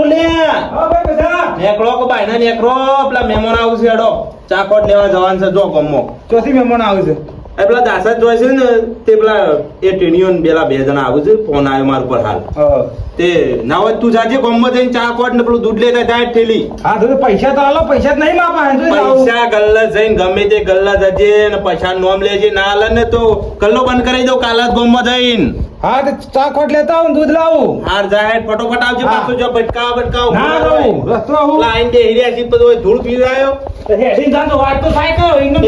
લે નેકળો કે બાયના નેકળો પેલા મહેમાન આવું છે હેડો ચાકોટ લેવા જવાનું છે જો ગમો ચોથી મહેમાન આવે છે એ પેલા દાસા જોઈ છે ને તે પેલા એ ટેણીઓ ને પેલા 2 જણા આવું છે ફોન આવ્યો માર પર હાલ તે ના હોય તું જાજે ગમો જઈને ચાકોટ ને પેલું દૂધ લેતા જાય ઠેલી હા તો પૈસા તો આલો પૈસા જ નહીં માપા પૈસા ગલ્લા જઈને ગમે તે ગલ્લા જજે ને પૈસા નોમ લેજે ના આલે ને તો ગલ્લો બંધ કરી દઉં કાલ જ ગમો જઈને હા તો ચાકોટ લેતા આવું દૂધ લાવું હાર જાય ફટોફટ આવજે પાછું જો ભટકાવ ના રહું રસ્તો આવું લાઈન દે હિરિયા સી બધું ધૂળ પી રહ્યો હેડી જાતો વાત તો થાય કરો ઇન્નો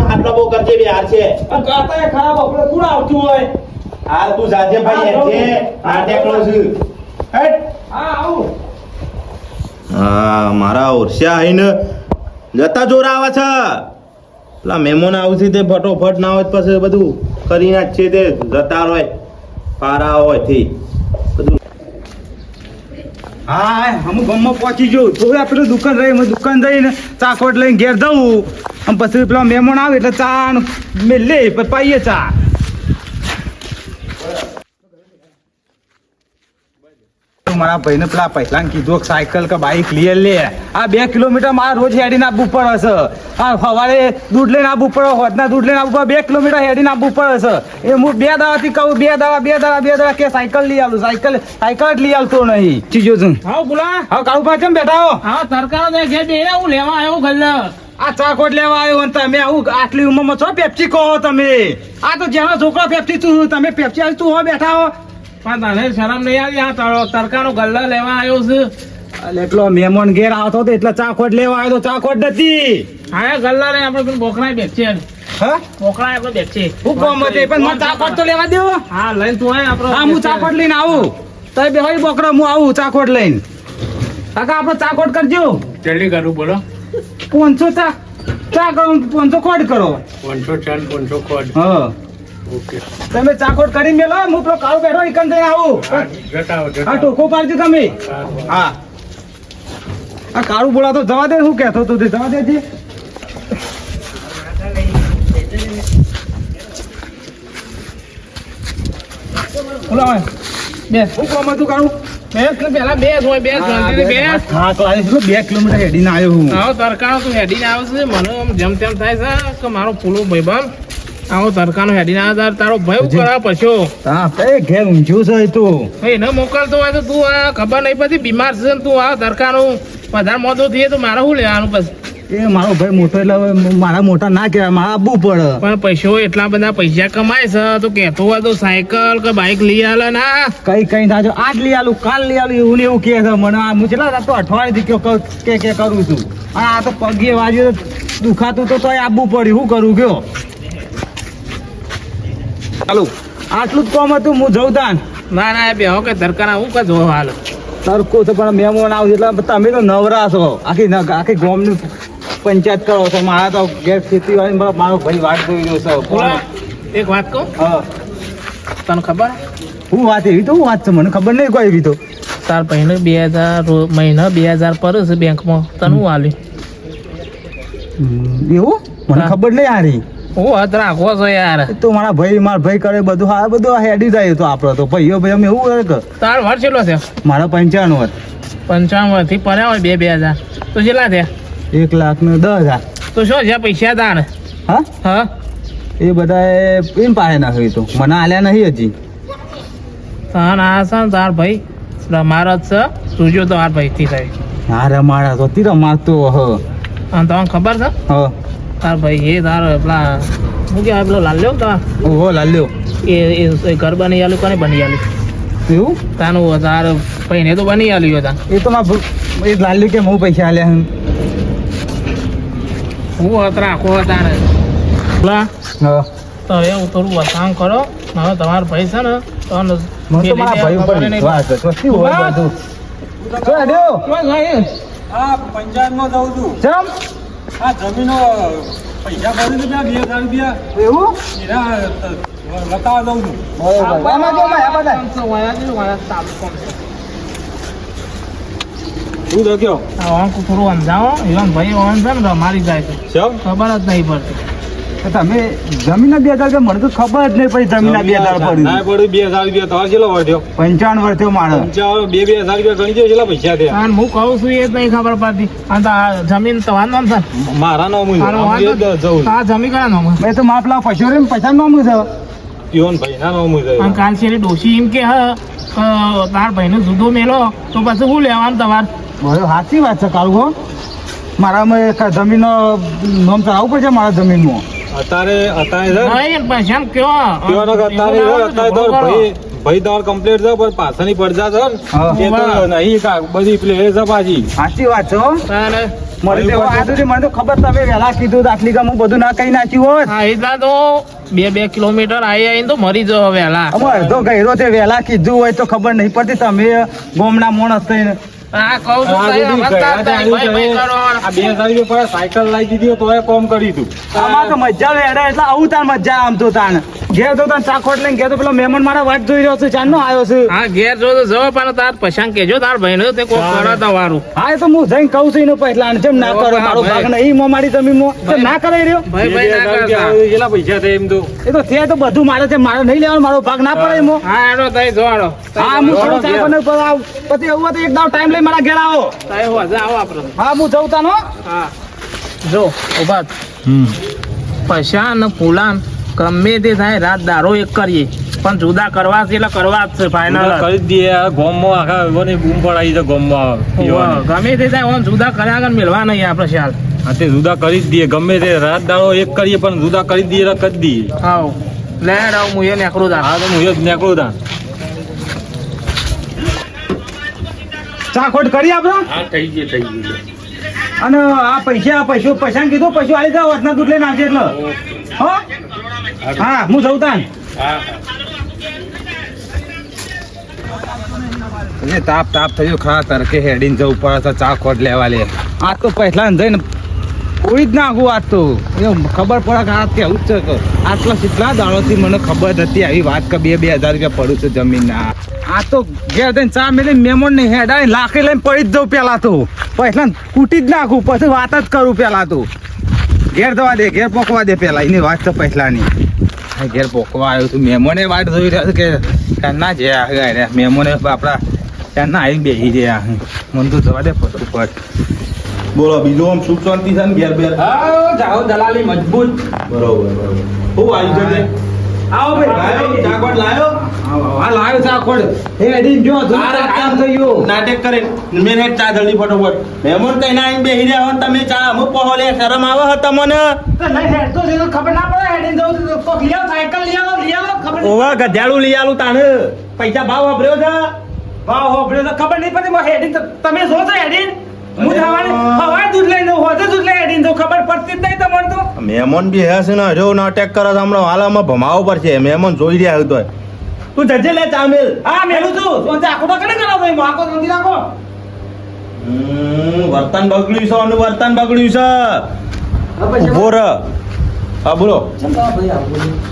હાટલો બહુ કરજે બે હાર છે કાતા ખરાબ આપણે કુણ આવતું હોય હાલ તું જાજે ભાઈ હેજે નાટક લો છું હેડ હા આવું હા મારા ઓરસ્યા આઈને જતા જોર આવે છે પેલા મહેમાન આવશે તે ફટોફટ ના હોય પછી બધું કરી નાખ છે તે જતા હોય પારા હોય થી બધું હા હું ગામમાં પહોંચી ગયો તો આપણે દુકાન રહી દુકાન જઈને ચાકોટ લઈને ઘેર જવું અને પછી પેલા મહેમાન આવે એટલે ચા લે પછી પાઈએ ચા મારા ભાઈને પેલા પૈસા કીધું સાયકલ કે બાઈક લઈ લે આ 2 કિલોમીટર મારે રોજ હેડીને આપવું પડે છે આ સવારે દૂધ લઈને આપવું પડે હોદના દૂધ લઈને આપવું પડે 2 કિલોમીટર હેડીને આપવું પડે છે એ હું 2 દાડાથી કહું 2 દાડા કે સાયકલ લઈ આવું સાયકલ જ લઈ આવતો નહીં ચીજો છું હા બોલા હા કાળુ પાછળ બેઠા હો હા સરકાર ને ઘેર બેહીને હું લેવા આવ્યો ગલ્લા આ ચાકોટ લેવા આવ્યો અને તમે આવું આટલી ઉંમરમાં છો પેપ્સી કહો તમે આ તો જેનો છોકરો પેપ્સી તું તમે પેપ્સી આવી તું હો બેઠા હો પણ તને શરમ નહીં આવી આ તડકાનો ગલ્લા લેવા આવ્યો છે એટલે એટલો મહેમાન ઘેર આવતો હતો એટલે ચાકોટ લેવા આવ્યો તો ચાકોટ નથી હા ગલ્લા રે આપણે પેલું બોકડા બેચીએ હા બોકડા આપણે બેચીએ હું કોમ હતી પણ મને ચાકોટ તો લેવા દેવો હા લઈને તું આય આપણે હા હું ચાકોટ લઈને આવું તો બે હોય બોકડો હું આવું ચાકોટ લઈને કાકા આપણે ચાકોટ કરજો જલ્દી કરું બોલો 500 ચા કરો 500 કોડ કરો 500 કોડ હા ઓકે તમે ચાકોટ કરી મેલો હું પેલો કાળો બેઠો ઈકન જઈને આવું જતા હા ટોકો પાડજો તમે હા આ કાળું બોલા તો જવા દે શું કહેતો તું જવા દે છે બોલા બે શું કામ હતું કાળું પેલા બે હોય બે હા તો આવી 2 કિલોમીટર હેડીને આવ્યો હું આવો તડકાનો તું હેડીને આવે છે મને આમ જેમ તેમ થાય છે કે મારો પૂરો ભાઈબંધ આવો તડકાનો હેડીને આવે તારો ભય કરા પછો હા તે ઘેર ઊંઝું છે તું એને મોકલતો હોય તો તું આ ખબર નહીં પછી બીમાર છે ને તું આ તડકાનું વધારે મોટો થઈએ તો મારે શું લેવાનું પછી એ મારો ભાઈ મોટો એટલે મારા મોટા ના કહેવાય મારા આપવું પડે પણ પૈસો એટલા બધા પૈસા કમાય છે તો કહેતો હોય તો સાયકલ કે બાઈક લઈ આલે ના કઈ થાજો આજ લઈ આલું કાલ લઈ આલું એવું ને એવું કહે છે મને આ હું કેટલા તો અઠવાડિયેથી કે કરું છું અને આ તો પગે વાગ્યું દુખાતું તો તોય આપવું પડ્યું શું કરું કયો ચાલો આટલું જ કામ હતું હું જઉં તાન ના ના બે કે તડકાના હું કે જો હાલ તરકો છે પણ મહેમાન આવશે એટલે તમે તો નવરા છો આખી ગામની પંચાયત કરો છો મારા તો ઘેર ખેતીવાડી મારો ભાઈ વાટ જોઈ રહ્યો છે એક વાત કહું હા તને ખબર હું વાત એવી તો હું વાત છે મને ખબર નહીં કોઈ એવી તો તાર પહેલે 2000 મહિના 2000 પર છે બેંકમાં તને હું આલી એવું મને ખબર નહીં હારી હું હાથ રાખવો છો યાર તો મારા ભાઈ કરે બધું હા બધું હેડી જાય તો આપડે તો ભાઈઓ ભાઈ અમે એવું કરે કે તાર વર્ષ કેટલો છે મારા 95 વર્ષ 55 થી પડ્યા હોય 2000 તો કેટલા થયા 1,10,000 તો શું છે પૈસા તાર હા હા એ બધા એમ પાસે નાખ્યું તો મને આલ્યા નહીં હજી તાર આ છે ને તાર ભાઈ રમાર જ છે સુજો તો તાર ભાઈ થી થાય હા રમાડા તો તી રમાતો હ અને તમને ખબર છે હ તાર ભાઈ એ તાર પેલા શું કહેવાય પેલો લાલ્યો તાર ઓહો લાલ્યો એ ઘર બની આલ્યું કોને બની આલ્યું એવું તાનું તાર ભાઈને તો બની આલ્યું હતા એ તો એ લાલ્યું કે હું પૈસા આલ્યા હું હત રાખો તારે પેલા હા તો હવે હું થોડું વસાણ કરો હવે તમારા ભાઈ છે ને તો મને તો મારા ભાઈ ઉપર વિશ્વાસ છે તો શું હોય બધું તો આડ્યો આ પંચાયતમાં જાઉં છું જમ આ જમીનો પૈસા ભરી દીધા 2,000 રૂપિયા એવું એના લતાવા જાઉં છું બરોબર એમાં જો માં આ બધા શું તો કયો થોડું સમજાવો એવા ભાઈ ઓન છે ને મારી જાય છે શું ખબર જ નહીં પડતી તો તમે જમીનના 2000 રૂપિયા મને તો ખબર જ નહીં પછી જમીનના 2000 ના પડી પડ્યું 2000 રૂપિયા તમારે કેટલો વર્ધ્યો 55 વર્ષ થયો મારે 2000 રૂપિયા ગણી જો કેટલા પૈસા થયા અને હું કહું છું એ જ નહીં ખબર પડતી અને તો આ જમીન તમારું નામ છે મારા નામ મારો વાંધો જવું આ જમીન કયા નામ મેં તો માપ લાવ પૈસા રે પૈસા નામ છે પીઓન ભાઈ ના નામ અને કાલ છે ડોશી એમ કે તાર ભાઈને જુદો મેલો તો પછી શું લેવાનું તમારે બરો સાચી વાત છે કાળુ હો મારામાં એક જમીનનો નામ ચડાવવું પડશે મારા જમીનમાં અત્યારે છે નહીં પૈસા કયો પીવાનો અત્યારે તો ભાઈ તમારે કમ્પ્લીટ છે પણ પાછળની પડજા છે હા. એ તો નહીં બધી પ્લે છે પાછી સાચી વાત છે હો. તારે મને તો આ સુધી મને તો ખબર તમે વહેલા કીધું તો આટલી ગામ હું બધું ના કહી નાખ્યું હોત હા એટલા તો 2 કિલોમીટર આવીને તો મરી જવો વહેલા અમે અડધો ગયરો તે વહેલા કીધું હોય તો ખબર નહીં પડતી તમે ગોમના માણસ થઈને આ કહું છું આ ભાઈ, બધી અમસ્તા આ થાય, ભાઈ, ભાઈ કરો. આ 2000 રૂપિયા પર સાયકલ લાવી દીધી તો એ કોમ કરી તું આમાં તો મજા વેડે એટલે આવું તાર મજા આમ તો તાણ ઘેર તો તાર ચાખોટ લઈને ઘેર તો પેલો મહેમાન મારા વાટ જોઈ રહ્યો છે ચાંદનો આવ્યો છે હા ઘેર જો તો જવો પણ તાર પૈસા કેજો તાર ભાઈ તે કોઈ કરો તમારું હા એ તો હું જઈને કહું છું એને પહેલા જેમ ના કરો હા, મારો ભાઈ. ભાગ નહીં મો મારી જમીનમાં તેમ ના કરાઈ રહ્યો ભાઈ ભાઈ ના 2000 કરતા રૂપિયા કેટલા પૈસા થાય એમ તો એ તો છે તો બધું મારે છે મારે નહીં લેવાનું મારો ભાગ ના પડે એમાં હા એનો તઈ જોડો હા હું થોડો ચા બનાવું પછી એવું હોય તો એક દાવ ટાઈમ લઈ મારા ઘેર આવો તઈ હો જાઓ આપણે હા હું જઉં તાનો હા જો ઉભા પૈસા અને ફૂલાન ગમે તે થાય રાત દારો એક કરીએ પણ જુદા કરવા છે એટલે કરવા જ છે ફાઇનલ કરી જ દઈએ આ ગોમમાં આખા એવાની બૂમ પડાવી છે ગોમમાં પીવાની. ગમે તે થાય ઓમ જુદા કર્યા આગળ મેળવા નહીં આપણે શાલ હા તે જુદા કરી જ દઈએ ગમે તે રાત દાડો એક કરીએ પણ જુદા કરી જ દઈએ એટલે કરી જ દઈએ હાઉ લે રાવ હું એ નેકરું તા હા તો હું જ નીકળું તા ચાખોટ કરી આપણો હા થઈ ગયું અને આ પૈસા કીધું પૈસા આલી જાવ વાતના દૂધ લઈને આવજે એટલે હો હા હું જઉં તાન તાપ થયું ખરા તરકે હેડીને જવું પડે તો ચા ખોટ લેવા લે આ તો પહેલા જઈને કોઈ જ નાખું આજ તો એ ખબર પડે કે આ કેવું છે કે આટલા કેટલા દાડોથી મને ખબર નથી આવી વાત કે 2,000 રૂપિયા પડું છે જમીનના આ તો ઘેર જઈને ચા મેલે મહેમાન ને હેડાય લાખે લઈને પડી જ જવું પેલા તો પહેલા કૂટી જ નાખું પછી વાત જ કરું પેલા તો ઘેર જવા દે ઘેર પોકવા દે પેલા એની વાત તો પહેલાની આ ઘેર પોકવા આવ્યો છું મહેમાને વાટ જોઈ રહ્યા છે કે ના જે મહેમાને આપણા ત્યાં ના આવીને બેસી રહ્યા મને તો જવા દે ફટોફટ બોલો બીજું આમ સુખ શાંતિ છે ને ઘેર બેર જાઓ દલાલી મજબૂત બરોબર હું આવી છે આવો લાયો ચાકોટ લાયો હા લાવ્યો ચાખોડ હે એડી જો કામ થયું નાટક કરે મેં હેડ ચા જલ્દી ફટોફટ મહેમાન કઈ ના આવીને બેસી રહ્યા હોય ને તમે ચા અમુક પહો લે શરમ આવે હે તમને ખબર ના પડે હેડી જવું કોક લઈ આવો સાયકલ લઈ આવો ખબર ઓવા ગધેડું લઈ આલું તાને પૈસા ભાવ વાપર્યો છે ભાવ હોબળ્યો તો ખબર નહીં પડી હેડી તમે જો છો હેડી હું જવાની હવા દૂધ લઈને હોજે દૂધ લઈ હેડી તો ખબર પડતી જ નહીં તમને તો મહેમાન બી હશે ને હજો નાટક કરે છે હમણાં હાલામાં ભમાવો પડશે મહેમાન જોઈ રહ્યા હોય તો તું જજે લે ચા મેલ હા મેલું છું તો આખો તો કને કરાવો ભાઈ આખો સમજી નાખો વર્તન બગડ્યું છે અને વર્તન બગડ્યું છે ઉભો રહ હા બોલો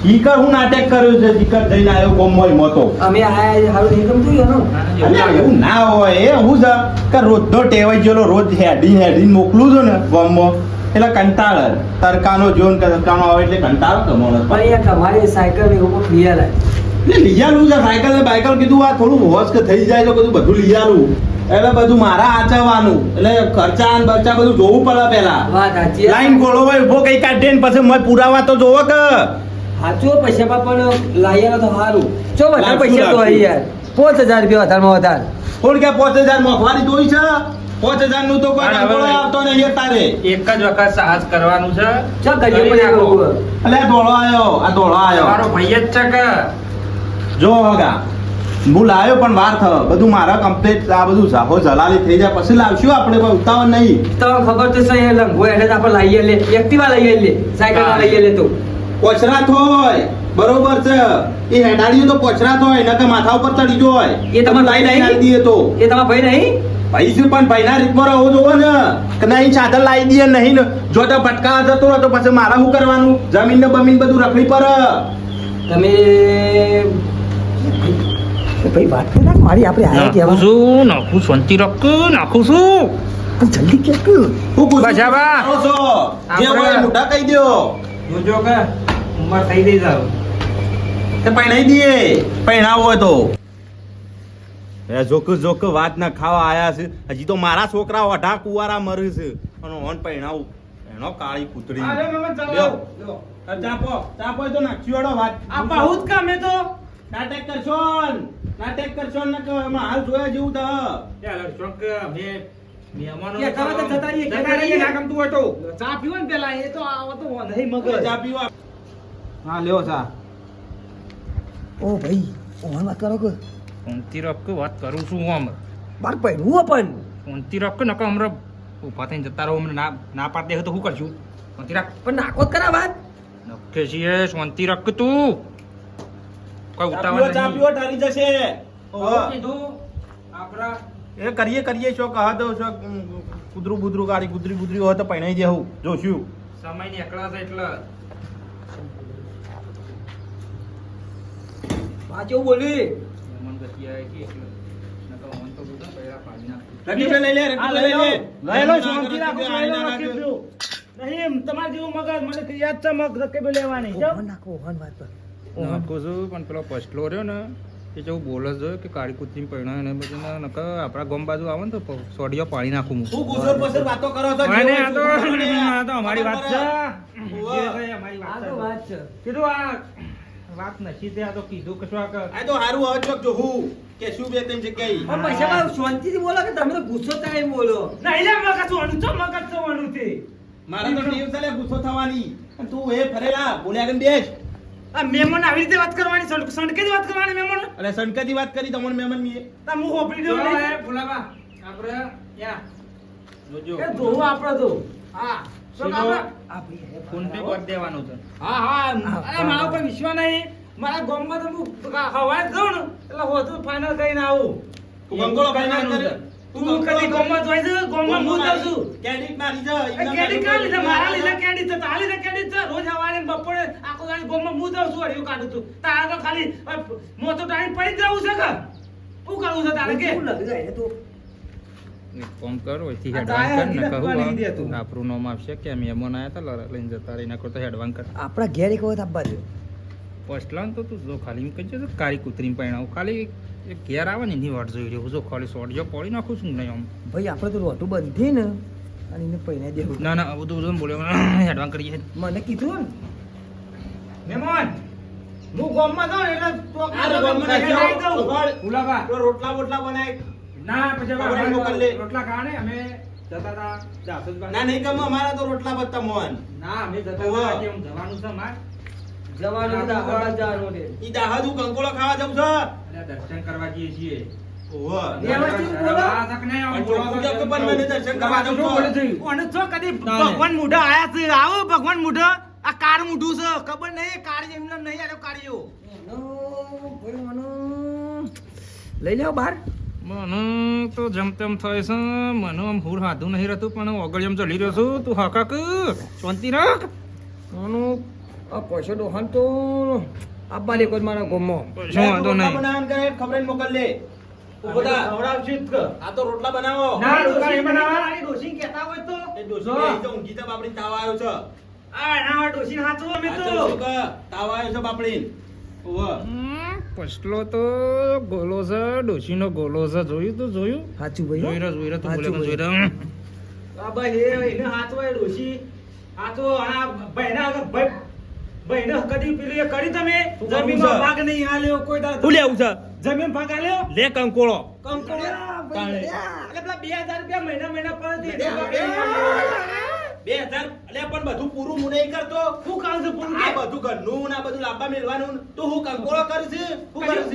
ઈકર હું નાટક કર્યું છે ઈકર જઈને આવ્યો કોમોય મોતો અમે આયા હારું એકદમ જોયું અલ્યા, એવું ના હોય એ હું છે કે રોજનો ટેવાઈ ગયેલો રોજ હેડી મોકલું છું ને ગામમાં એટલે કંટાળ જ. તડકાનો જોન કે તડકાનો આવે એટલે કંટાળ કમાવાનો પણ યાર તમારી સાયકલ એવું કોઈ લઈ આલાય એટલે લઈ આલું છે સાયકલ ને બાયકલ કીધું આ થોડું હોશ કે થઈ જાય તો બધું લઈ આલું એટલે બધું મારા આચવવાનું એટલે ખર્ચા ને બરચા બધું જોવું પડે પેલા વાત સાચી લાઈન ગોળો હોય ઉભો કઈ કાઢે ને પછી મય પુરાવા તો જોવો કે સાચું પૈસા પણ લઈ આલો તો સારું ચો બધા લાગશું, પૈસા તો લાગશું. યાર 5,000 રૂપિયા વધારમાં વધારે કોણ કે 5,000 મોંઘવારી જોઈ છે 5,000 નું તો કોઈ હા, હવે. કંકોડો આવતો નહીં તારે એક જ વખત સાહસ કરવાનું છે ચો કરીએ કરી પણ નાખો. લોકો એટલે આ ધોળો આવ્યો મારો ભાઈ જ છે કે જો હગા હું લાવ્યો પણ વાર થયો બધું મારા કમ્પ્લીટ આ બધું ઝાહો જલાલી થઈ જાય પછી લાવશું આપણે કોઈ ઉતાવળ નહીં તો ખબર તો છે લંગો એટલે આપણે લઈએ લે એક્ટિવા લઈએ લે સાયકલ ના લઈએ લે તો પોચરાત હોય બરોબર છે એ હેડાડીઓ તો પોચરાત હોય નકર માથા ઉપર ચડી ગયો હોય એ તમારે લાઈ લાઈ નહીં? દઈએ તો એ તમારા ભાઈ નહીં ભાઈ છે પણ ભાઈના રીતમાં રહો જોવો ને કે નહીં સાધન લાવી દઈએ નહીં ને જો તો ભટકા જતો રહો તો પછી મારે શું કરવાનું જમીન ને બમીન બધું રખડી પર તમે ભાઈ વાત કરી નાખ મારી આપણે આયા નાખું કેવા છું નાખું શાંતિ રાખું નાખું છું પણ જલ્દી કે હું પૂછું બસ આવા. કરો છો જે આપણે- હોય મોઢા કહી દ્યો જોજો કે ઉંમર થઈ ગઈ જાવ તે પૈણાઈ દઈએ પૈણાવો હોય તો એ જોક વાત ના ખાવા આયા છે હજી તો મારા છોકરા અઢા કુવારા મરે છે અને ઓન પૈણાવું એનો કાળી કૂતરી લ્યો. ચાપો તો નાખ્યો વાત આ બહુ જ કામે તો નાટક કરશો ને કે એમાં હાલ જોયા જેવું તો કે તમે તો જતા રહીએ, જતા રહીએ. ના ગમતું હોય તો ચા પીવો ને પેલા એ તો આવો તો નહીં મગજ ચા પીવા હા લ્યો ચા ઓ ભાઈ ઓહન વાત કરો કે કોણતી રક વાત કરું છું હું આમ બાર પહેરવું પણ કોણતી રક નકો હમણાં ઉભા થઈને જતા રહો અમને ના પાડી દે તો શું કરશું કોણતી રક પણ નાખો જ કરા વાત નક્કે છીએ શાંતિ રક તું કોઈ ચા ઉતાવળ પીવો નહીં ઠારી જશે ઓહો. કીધું આપડા એ કરીએ શો કહા દો શો કુદરું બુદરું ગાડી કુદરી હોય તો પૈણાઈ દેવું જોશું સમય ની એકલા છે એટલે પાછું બોલી મન ગતિ આવે કે એટલે નકો મન તો બધા પહેલા પાડી નાખ રકીબે લઈ લે રકીબે લઈ લે લઈ લો શાંતિ રાખો લઈ લો રકીબ નહીં તમાર જેવું મગજ મને તો યાદ છે મગ રકીબ લેવાની ઓહન નાખો ઓહન વાત પર નાખો છું પણ પેલો પછલો રહ્યો ને એ જેવું બોલે છે કે કાળી કુતરી પૈણા ને બધું નક આપણા ગામ બાજુ આવે ને તો સોડિયો પાડી નાખું હું તું ગુસર પસર વાતો કરો તો મને જેવો આ તો છોકરો ને આ તો અમારી વાત છે ઓહો. જે કઈ અમારી આ વાત તો છે વાત છે કીધું આ વાત નથી તે આ તો કીધું કે શું આ આ તો હારું હવે ચોક જોહું કે શું બે ત્રણ જગ્યાએ પણ પૈસા ભાઈ શાંતિથી બોલો કે તમે તો ગુસ્સો થાય બોલો નહીં લે મગજ જોવાનું છો મગજ જોવાનું તે મારા તો ટેવ છે લે ગુસ્સો થવાની અને તું એ ફરેલા બોલ્યા કેમ બેસ આ મહેમાન આવી રીતે વાત કરવાની સણકેથી વાત કરવાની મહેમાન અને સંકતી વાત કરી તમને મહેમાન મીએ તા હું હોપડી દઉં ભુલાબા આપણે યા જોજો એ જોવું આપણે તો હા શું સીધો આપણે આ ભાઈ ફોન પે કરી દેવાનું છે હા અરે મારા ઉપર વિશ્વાસ નહીં મારા ગામમાં તો હું હવાય જ જાઉં ને એટલે હોતું ફાઇનલ કરીને આવું તું ગંગોળો ફાઇનલ કરે તું કદી ગામમાં જોઈ છે ગામમાં હું જાઉં છું કેડિટ ના લીધા કેડી કા લીધા મારા લીધા કેડી છે તારા લીધા કેડી છે રોજ હવારે ને બપોરે આખો દાડી ગામમાં હું જાઉં છું હરિયું કાઢું છું તારા તો ખાલી મોટો ટાઈમ પડી જવું છે કે શું કરવું છે તારે કે એક કામ કર ઓયથી આ હેડવાન કર તાયા ને હજી લખવા નહીં દેતું. કહું આપણું નામ આવશે કે મહેમાન આયા તા લડા લઈને જતા રહીને કરતો હેડવાન કર આપણા ઘેર એક વખત આપવા દો પછલાન તો તું જો ખાલી એમ કહેજે તો કાળી કૂતરી પૈણાવું ખાલી એક ઘેર આવે ને એની વાટ જોઈ રહ્યો જો ખાલી સોડિયો પડી નાખું છું નહીં આમ ભાઈ આપણે તો રોટું બંધી ને અને એને પૈને દેવું ના ના બધું બધું બોલ્યો હેડવાન કરીએ મને કીધું ને મહેમાન હું ગામમાં જાઉં એટલે તો આ ગામમાં નાખ્યો. ઉઘાડ. ભુલાબા પેલો રોટલા બોટલા બનાય ના પછી ખબર મોકલ લે. રોટલા ખાને અમે જતા હતા જાસૂદભાઈ. ના નહીં ગમે અમારા તો રોટલા બત્તા મોહન ના અમે જતા ઓહો. હતા કે હું જવાનું છે માર જવાનું બધા હવા જવાનું ને ઈ દાહદ હું કંકોળો ખાવા જઉં છું એટલે દર્શન કરવા જઈએ છીએ ઓહો. વ્યવસ્થિત બોલો. આ તક નહીં, આમ પણ બોલવા ચોખ્ખું કહો કે પણ મને દર્શન કરવા જઉં શું બોલે છું. છે? ઓને જો કદી ના, ના. ભગવાન મુઢા આયા છે આવો ભગવાન મુઢા આ કાર મુઢું છે ખબર નહીં કાળી એમને નહીં આલ્યો કાળીઓ ભાઈ મને લઈ લેવો બહાર મને તો જેમ તેમ થાય છે મને આમ હુર હાધું નહીં રહેતું પણ ઓગળ એમ ચલી રહ્યો છું તું હકાક શાંતિ રાખ આનું આ પૈસો ડોહાન તો આપવા દે કોઈ મારા ગામમાં શું વાંધો રોટલા નહીં બનાવવાનું કરે ખબર મોકલ લે ઉભો થા. આ તો રોટલા બનાવો ના, રોટલા નહીં બનાવવા. મારી ડોશી કહેતા હોય તો એ ડોશી બેહી તો ઊંઘી તા બાપડીને તાવ આવ્યો છે આ એના વાળા ડોશી હાચું અમે આ તો તો શું કહે? તાવ આવ્યો છે બાપડીને ઓહો. પછલો તો ગોલો છે ડોશીનો ગોલો છે જોયું તું જોયું હાચું જોઈ રહ્યો જોઈ રહ્યો તું બોલે હાચું જોઈ ભાઈ. રહ્યો આ ભાઈ એને હાચું હોય ડોશી હાચું આ ભાઈના આગળ ભાઈને કદી પેલી એ કરી તમે શું કરવું જમીનમાં છે? ભાગ નહીં આલ્યો કોઈ દાડો શું લેવું છે જમીન ભાગ આલ્યો લે કંકોળો કંકોડો તાણે. એટલે પેલા 2000 રૂપિયા મહિના પર દે 2000 અલે પણ બધું પૂરું હું નહીં કરતો શું કામ છે પૂરું આ બધું ઘરનું ને આ બધું લાંબા મેળવાનું તો હું કંકોળો કરીશ હું કરીશ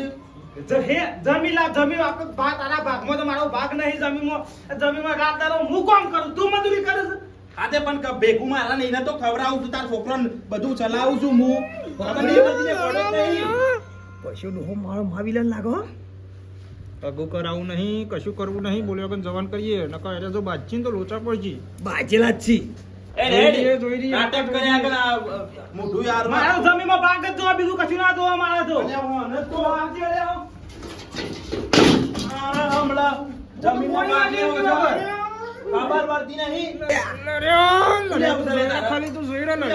જમીન આપણે ભાગ તારા ભાગમાં તો મારો ભાગ નહીં જમીનમાં રાત દાડો હું કામ કરું તું મજૂરી કરે છે હાથે પણ ભેગું મારા નહીં ને તો ખવડાવું છું તાર છોકરાને બધું ચલાવું છું હું ખબર નહીં પડતી ને પડે જ નહીં. પૈસો ડોહો મારો માવીલન લાગો અગું કરાવું નહીં કશું કરવું નહીં બોલ્યો કે જવાન કરીએ નકા એટલે જો બાજી તો લોચા પડજી બાજેલા જ છી એ જોઈ રહી. નાટક કર્યા કે આ મોઢું યાર મારો જમીનમાં ભાગ જ જોવા બીજું કશું ના જોવા મારા તો અને હું અને તો આવજે લે આવ. આ હમણાં જમીનમાં ભાગ લેવો છે. બાબર વર્તી નહીં ખાલી તું જોઈ રહ્યો ને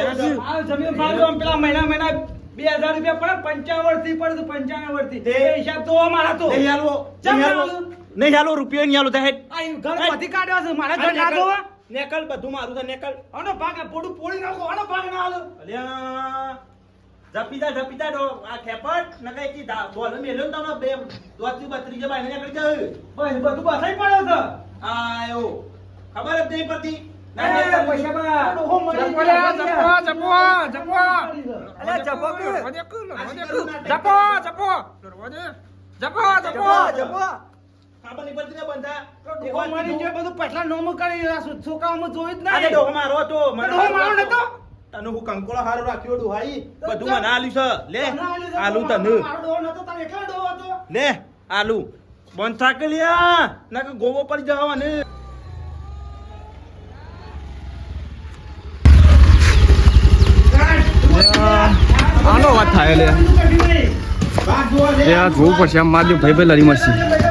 આ જમીન ભાડું આમ પેલા મહિના 2000 રૂપિયા પડે 55 વર્ષથી પડે તો 95 વર્ષથી તે એ હિસાબ તો અમારા તો નહીં હાલવો ચમ નહીં હાલવો હાલું? નહીં હાલવો રૂપિયો નહીં હાલો તે હેડ આ ઘર માંથી કાઢ્યો છે મારા ઘર ના દોવા નેકલ બધું મારું છે નેકલ આનો ભાગ આ પોડું પોડી નાખો આનો ભાગ ના હાલો અલ્યા જપીતા ડો આ ખેપટ ન કઈ કી બોલ મેલ્યો ને તમે બે દોસ્તી બત્રી જે બાઈને નીકળી જાય બસ બધું બસાઈ પડ્યો છે આયો ખબર જ નહીં પડતી પૈસા બા ડોહો મળી જપો અલ્યા જપો કે ખબર નહીં પડતી ને બંધા ડોહો મળી જે બધું પછલા નોમ કરી છોકરાઓમાં જોયું જ અરે નહીં ડોહો મારો તો ડોહો મારો નતો તને હું કંકોળો હારો રાખ્યો ડોહાઈ બધું મને આલ્યું છે લે આલુ તને મારો ડોહો નતો તારે એકલો ડોહો હતો લે આલુ બંધ થાકે લ્યા નક ગોવો પડી જવાને આનો વાત થાય લે બાગ જોવા લે જોવું પડશે આમ મારજો ભાઈ લડી મળશે